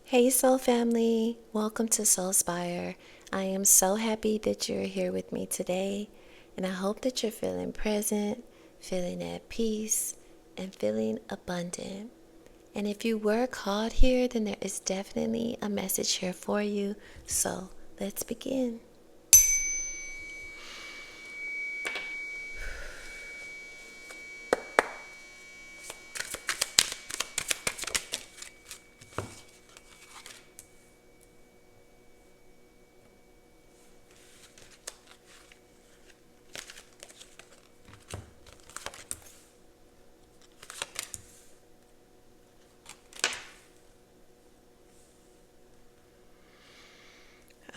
Hey Soul Family, welcome to Soulspire. I am so happy that you're here with me today, and I hope that you're feeling present, feeling at peace, and feeling abundant. And if you were called here, then there is definitely a message here for you. So let's begin.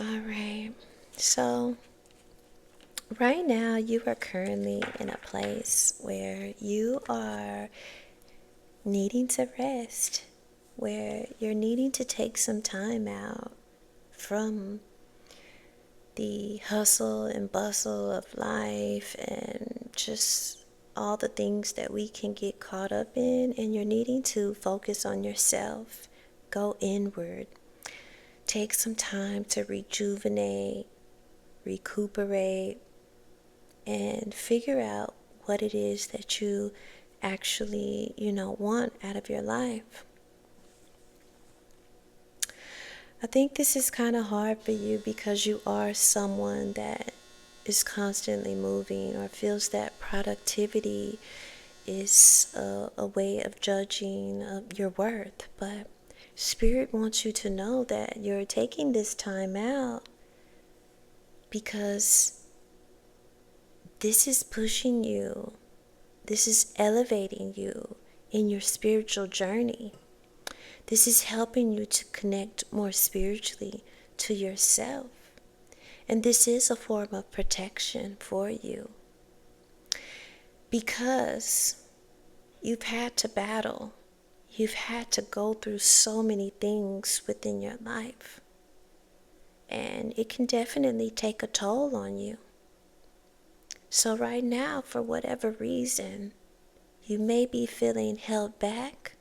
All right. So, right now, you are currently in a place where you are needing to rest, where you're needing to take some time out from the hustle and bustle of life and just all the things that we can get caught up in, and you're needing to focus on yourself, go inward, take some time to rejuvenate, recuperate, and figure out what it is that you actually, want out of your life. I think this is kind of hard for you because you are someone that is constantly moving or feels that productivity is a way of judging your worth. But Spirit wants you to know that you're taking this time out because this is pushing you, this is elevating you in your spiritual journey. This is helping you to connect more spiritually to yourself. And this is a form of protection for you because you've had to battle. You've had to go through so many things within your life. And it can definitely take a toll on you. So right now, for whatever reason, you may be feeling held back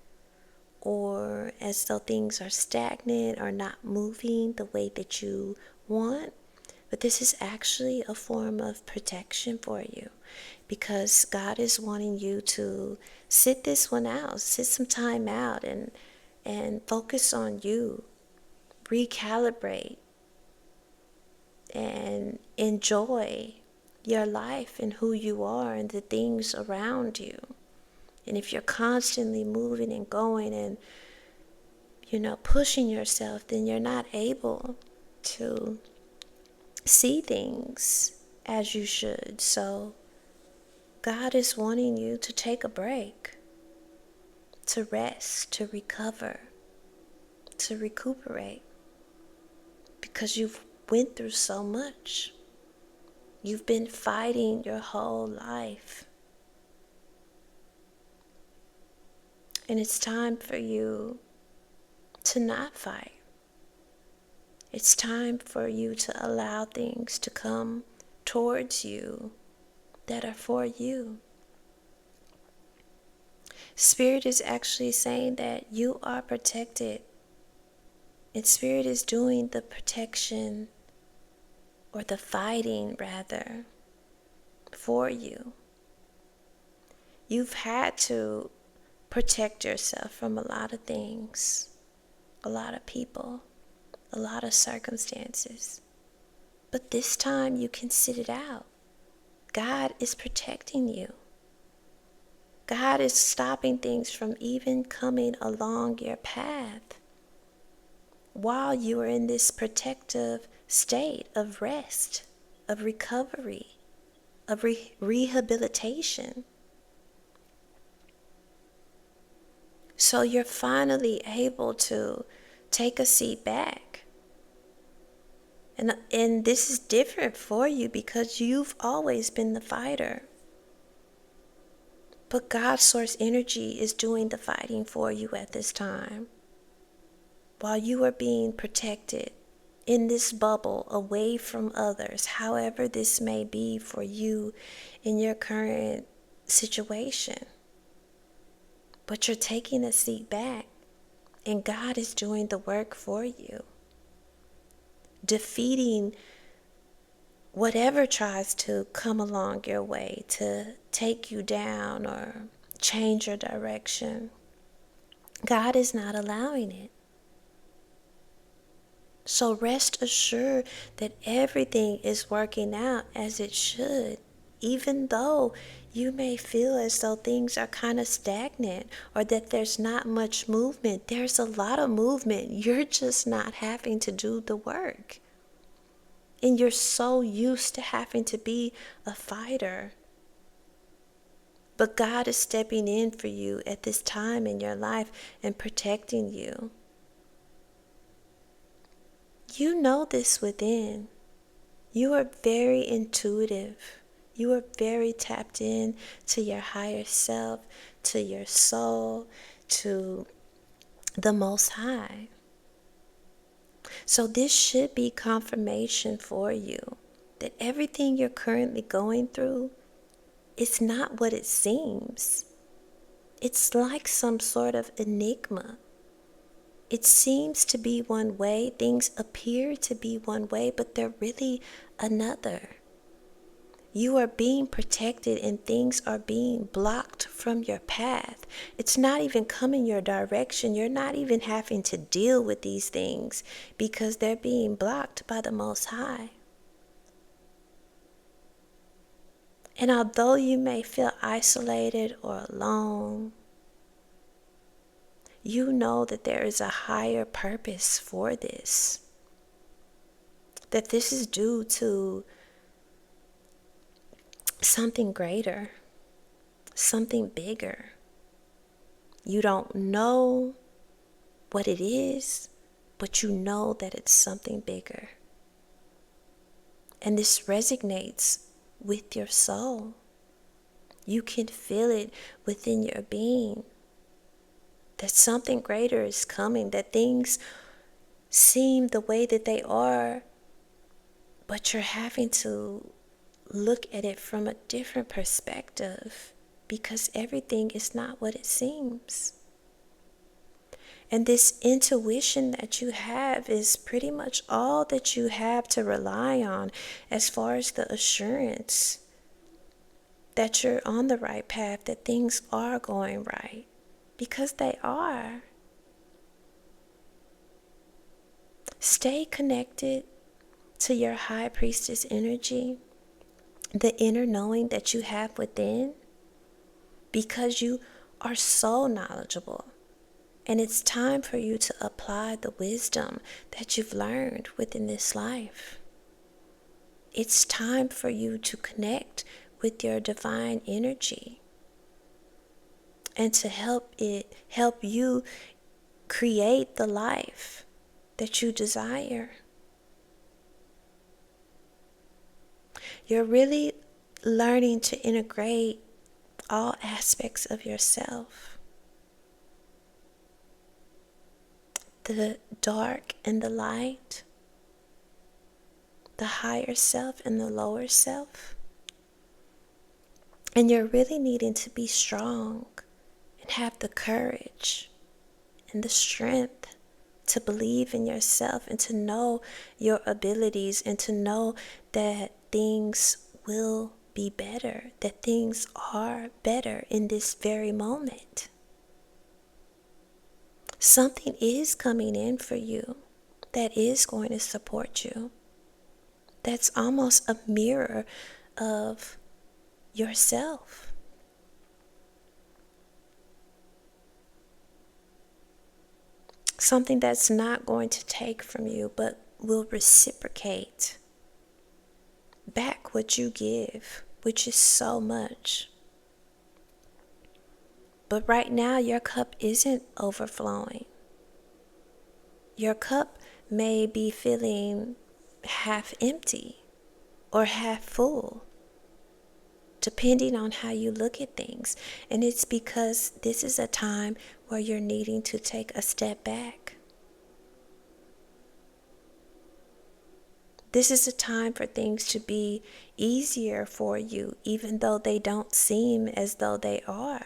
or as though things are stagnant or not moving the way that you want. But this is actually a form of protection for you because God is wanting you to sit this one out, sit some time out and focus on you, recalibrate, and enjoy your life and who you are and the things around you. And if you're constantly moving and going and pushing yourself, then you're not able to see things as you should. So God is wanting you to take a break, to rest, to recover, to recuperate, because you've went through so much. You've been fighting your whole life. And it's time for you to not fight. It's time for you to allow things to come towards you that are for you. Spirit is actually saying that you are protected. And Spirit is doing the protection, or the fighting rather, for you. You've had to protect yourself from a lot of things, a lot of people, a lot of circumstances. But this time you can sit it out. God is protecting you. God is stopping things from even coming along your path while you are in this protective state of rest, of recovery, of rehabilitation. So you're finally able to take a seat back. And this is different for you because you've always been the fighter. But God's source energy is doing the fighting for you at this time. While you are being protected in this bubble away from others, however this may be for you in your current situation. But you're taking a seat back And God is doing the work for you, defeating whatever tries to come along your way to take you down or change your direction. God is not allowing it. So rest assured that everything is working out as it should, even though you may feel as though things are kind of stagnant or that there's not much movement. There's a lot of movement. You're just not having to do the work. And you're so used to having to be a fighter. But God is stepping in for you at this time in your life and protecting you. You know this within. You are very intuitive. You are very tapped in to your higher self, to your soul, to the Most High. So this should be confirmation for you that everything you're currently going through is not what it seems. It's like some sort of enigma. It seems to be one way, things appear to be one way, but they're really another. You are being protected and things are being blocked from your path. It's not even coming your direction. You're not even having to deal with these things because they're being blocked by the Most High. And although you may feel isolated or alone, you know that there is a higher purpose for this. That this is due to something greater, something bigger. You don't know what it is, but you know that it's something bigger. And this resonates with your soul. You can feel it within your being. That something greater is coming, that things seem the way that they are, but you're having to look at it from a different perspective because everything is not what it seems. And this intuition that you have is pretty much all that you have to rely on as far as the assurance that you're on the right path, that things are going right, because they are. Stay connected to your high priestess energy, the inner knowing that you have within, because you are so knowledgeable. And it's time for you to apply the wisdom that you've learned within this life. It's time for you to connect with your divine energy and to help you create the life that you desire. You're really learning to integrate all aspects of yourself. The dark and the light, the higher self and the lower self. And you're really needing to be strong and have the courage and the strength to believe in yourself and to know your abilities and to know that things will be better, that things are better in this very moment. Something is coming in for you that is going to support you. That's almost a mirror of yourself. Something that's not going to take from you, but will reciprocate back what you give, which is so much. But right now, your cup isn't overflowing. Your cup may be feeling half empty or half full, depending on how you look at things. And it's because this is a time where you're needing to take a step back. This is a time for things to be easier for you, even though they don't seem as though they are.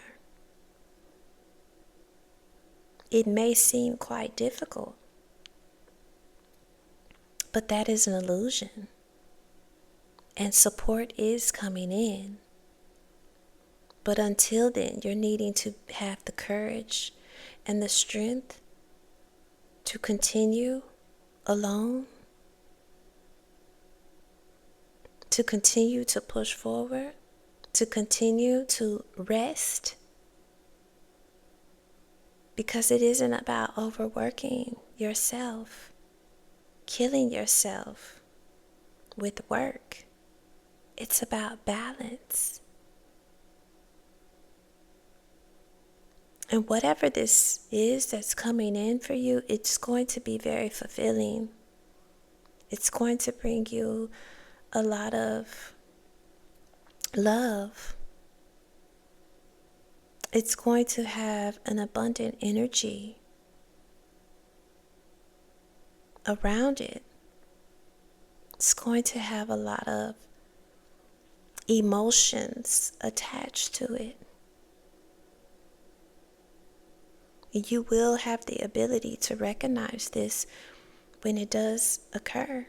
it may seem quite difficult, but that is an illusion. And support is coming in. But until then, you're needing to have the courage and the strength to continue alone, to continue to push forward, to continue to rest. Because it isn't about overworking yourself, killing yourself with work. It's about balance. And whatever this is that's coming in for you, it's going to be very fulfilling. It's going to bring you a lot of love. It's going to have an abundant energy around it. It's going to have a lot of emotions attached to it. You will have the ability to recognize this when it does occur.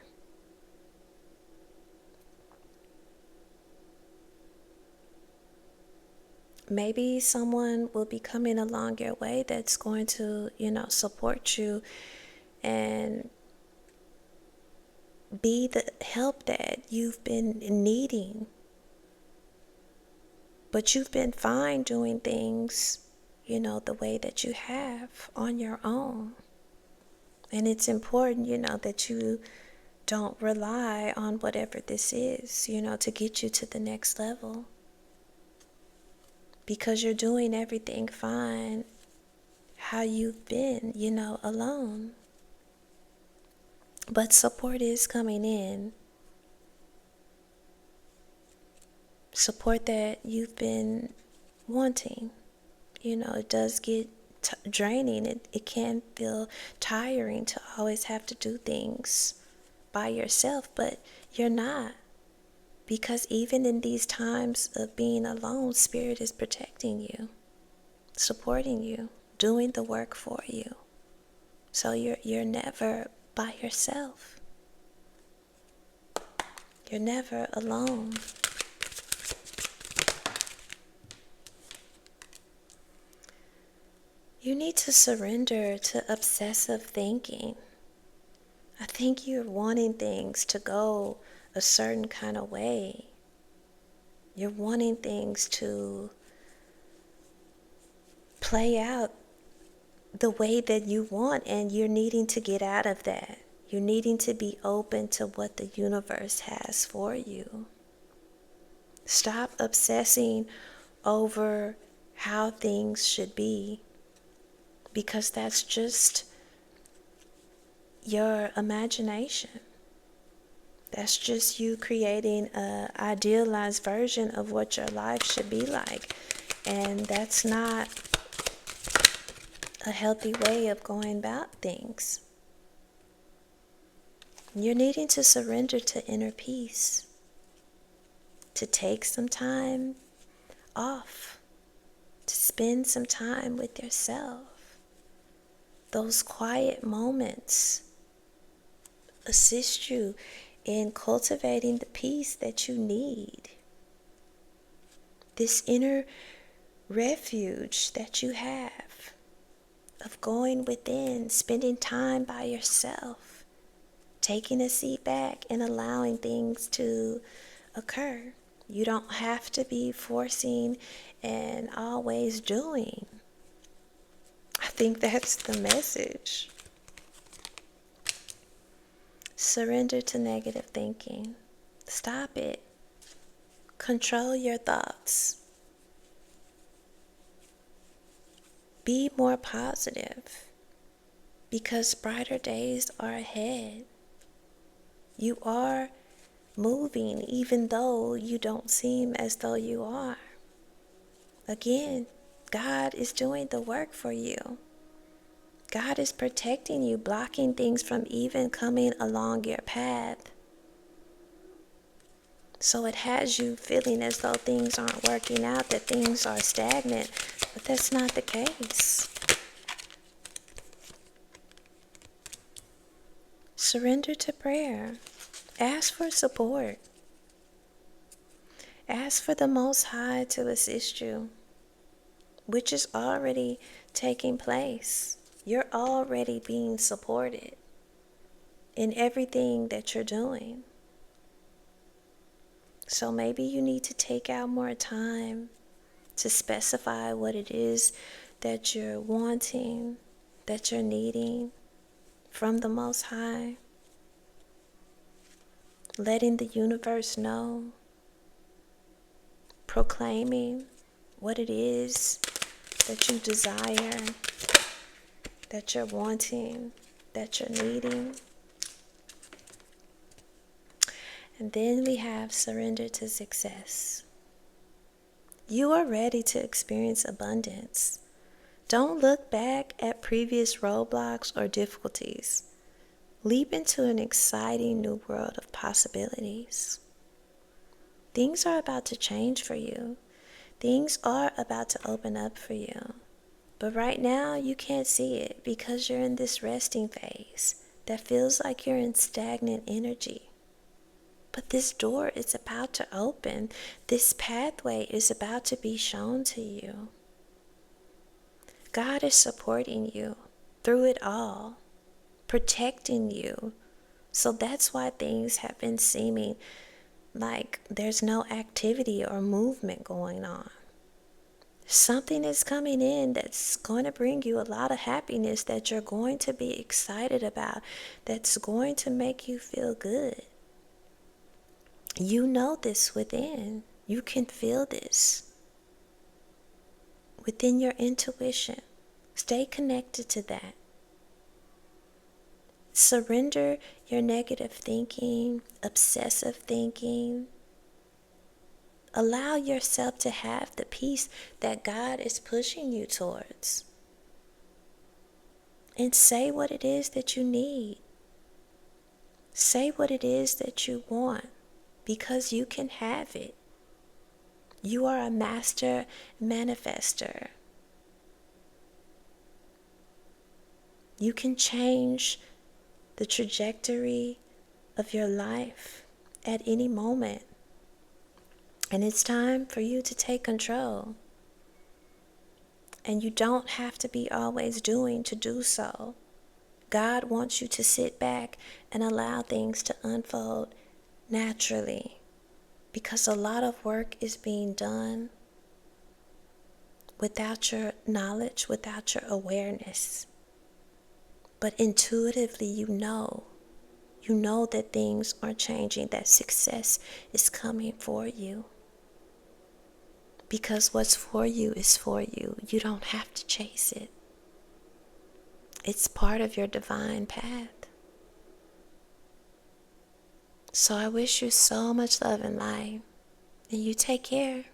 Maybe someone will be coming along your way that's going to, support you and be the help that you've been needing. But you've been fine doing things, the way that you have on your own. And it's important, that you don't rely on whatever this is, to get you to the next level. Because you're doing everything fine how you've been, alone. But support is coming in. Support that you've been wanting. It does get draining. It can feel tiring to always have to do things by yourself, but you're not. Because even in these times of being alone, Spirit is protecting you, supporting you, doing the work for you. So you're never by yourself. You're never alone. You need to surrender to obsessive thinking. I think you're wanting things to go a certain kind of way. You're wanting things to play out the way that you want, and you're needing to get out of that. You're needing to be open to what the universe has for you. Stop obsessing over how things should be, because that's just your imagination. That's just you creating an idealized version of what your life should be like. And that's not a healthy way of going about things. You're needing to surrender to inner peace, to take some time off, to spend some time with yourself. Those quiet moments assist you in cultivating the peace that you need. This inner refuge that you have of going within, spending time by yourself, taking a seat back and allowing things to occur. You don't have to be forcing and always doing. I think that's the message. Surrender to negative thinking. Stop it. Control your thoughts. Be more positive, because brighter days are ahead. You are moving even though you don't seem as though you are. Again, God is doing the work for you. God is protecting you, blocking things from even coming along your path. So it has you feeling as though things aren't working out, that things are stagnant, but that's not the case. Surrender to prayer. Ask for support. Ask for the Most High to assist you, which is already taking place. You're already being supported in everything that you're doing. So maybe you need to take out more time to specify what it is that you're wanting, that you're needing from the Most High. Letting the universe know, proclaiming what it is that you desire, that you're wanting, that you're needing. And then we have surrender to success. You are ready to experience abundance. Don't look back at previous roadblocks or difficulties. Leap into an exciting new world of possibilities. Things are about to change for you. Things are about to open up for you. But right now, you can't see it because you're in this resting phase that feels like you're in stagnant energy. But this door is about to open. This pathway is about to be shown to you. God is supporting you through it all, protecting you. So that's why things have been seeming like there's no activity or movement going on. Something is coming in that's going to bring you a lot of happiness that you're going to be excited about, that's going to make you feel good. You know this within. You can feel this within your intuition. Stay connected to that. Surrender your negative thinking, obsessive thinking. Allow yourself to have the peace that God is pushing you towards. And say what it is that you need. Say what it is that you want, because you can have it. You are a master manifester. You can change the trajectory of your life at any moment. And it's time for you to take control. And you don't have to be always doing to do so. God wants you to sit back and allow things to unfold naturally, because a lot of work is being done without your knowledge, without your awareness. But intuitively you know that things are changing, that success is coming for you. Because what's for you is for you. You don't have to chase it. It's part of your divine path. So I wish you so much love in life. And you take care.